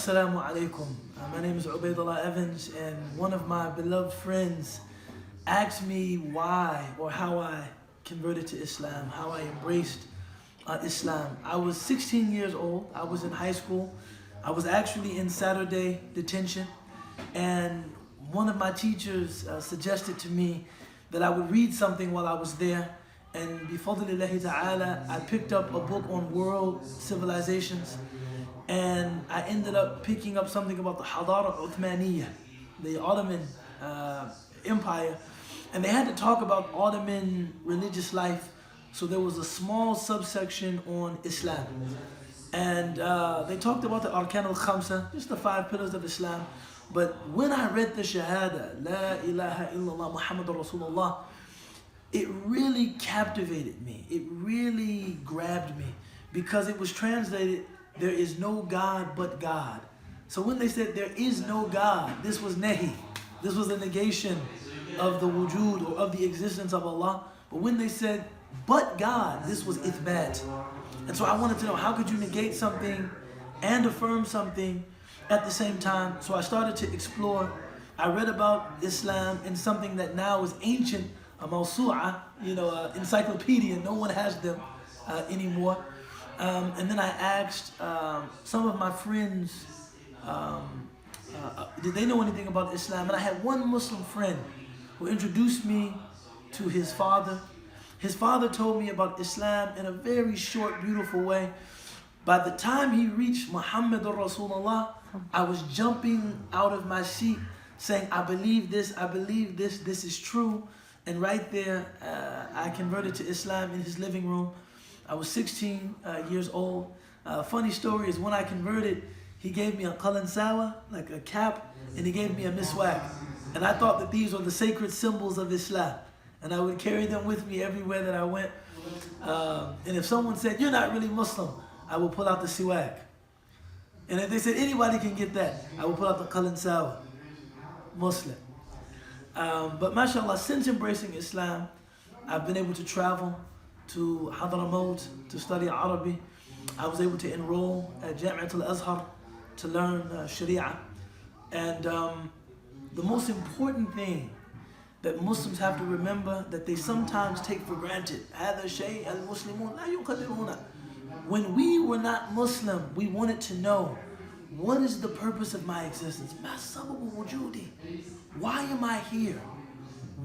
Assalamu alaikum. My name is Ubaydullah Evans, and one of my beloved friends asked me why or how I converted to Islam, how I embraced Islam. I was 16 years old. I was in high school. I was actually in Saturday detention, and one of my teachers suggested to me that I would read something while I was there. And bifadlillahi ta'ala, I picked up a book on world civilizations, and I ended up picking up something about the Al-Hadara Al-Uthmaniyya, the Ottoman Empire, and they had to talk about Ottoman religious life. So there was a small subsection on Islam, and they talked about the Arkan al-Khamsa, just the 5 pillars of Islam. But when I read the Shahada, La ilaha illallah Muhammadur Rasulullah, it really captivated me. It really grabbed me, because it was translated, there is no God but God. So when they said there is no God, this was nahi. This was a negation of the wujud, or of the existence of Allah. But when they said but God, this was ithbat. And so I wanted to know, how could you negate something and affirm something at the same time? So I started to explore. I read about Islam in something that now is ancient, a mawsu'a, encyclopedia. No one has them anymore. And then I asked some of my friends, did they know anything about Islam? And I had one Muslim friend who introduced me to his father. His father told me about Islam in a very short, beautiful way. By the time he reached Muhammadur Rasulullah, I was jumping out of my seat saying, I believe this, this is true. And right there, I converted to Islam in his living room. I was 16 years old. Funny story is, when I converted, he gave me a qalan sawa, like a cap, and he gave me a miswak. And I thought that these were the sacred symbols of Islam. And I would carry them with me everywhere that I went. And if someone said, you're not really Muslim, I would pull out the siwak. And if they said, anybody can get that, I would pull out the qalan sawa, Muslim. But mashallah, since embracing Islam, I've been able to travel to Hadramaut to study Arabic. I was able to enroll at Al-Azhar to learn Shari'a. And the most important thing that Muslims have to remember, that they sometimes take for granted, when we were not Muslim, we wanted to know, what is the purpose of my existence? Why am I here?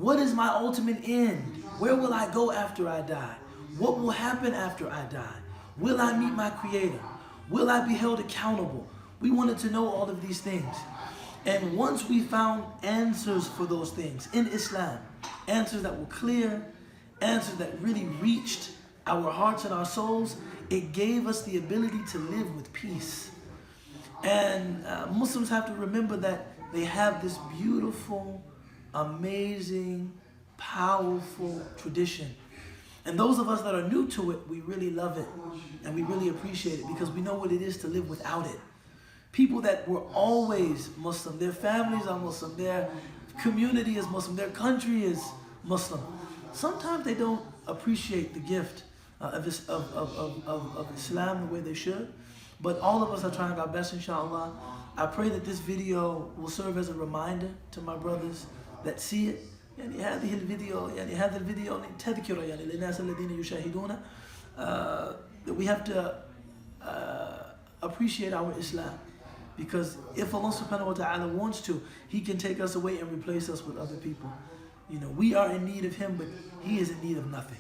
What is my ultimate end? Where will I go after I die? What will happen after I die? Will I meet my Creator? Will I be held accountable? We wanted to know all of these things. And once we found answers for those things in Islam, answers that were clear, answers that really reached our hearts and our souls, it gave us the ability to live with peace. And Muslims have to remember that they have this beautiful, amazing, powerful tradition. And those of us that are new to it, we really love it and we really appreciate it, because we know what it is to live without it. People that were always Muslim, their families are Muslim, their community is Muslim, their country is Muslim. Sometimes they don't appreciate the gift of Islam the way they should. But all of us are trying our best, inshallah. I pray that this video will serve as a reminder to my brothers that see it. هذه الفيديو تذكرة للناس الذين يشاهدون, that we have to appreciate our Islam, because if Allah subhanahu wa ta'ala wants to, He can take us away and replace us with other people. We are in need of Him, but He is in need of nothing.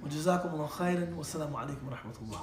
وجزاكم الله خيرا والسلام عليكم ورحمة الله.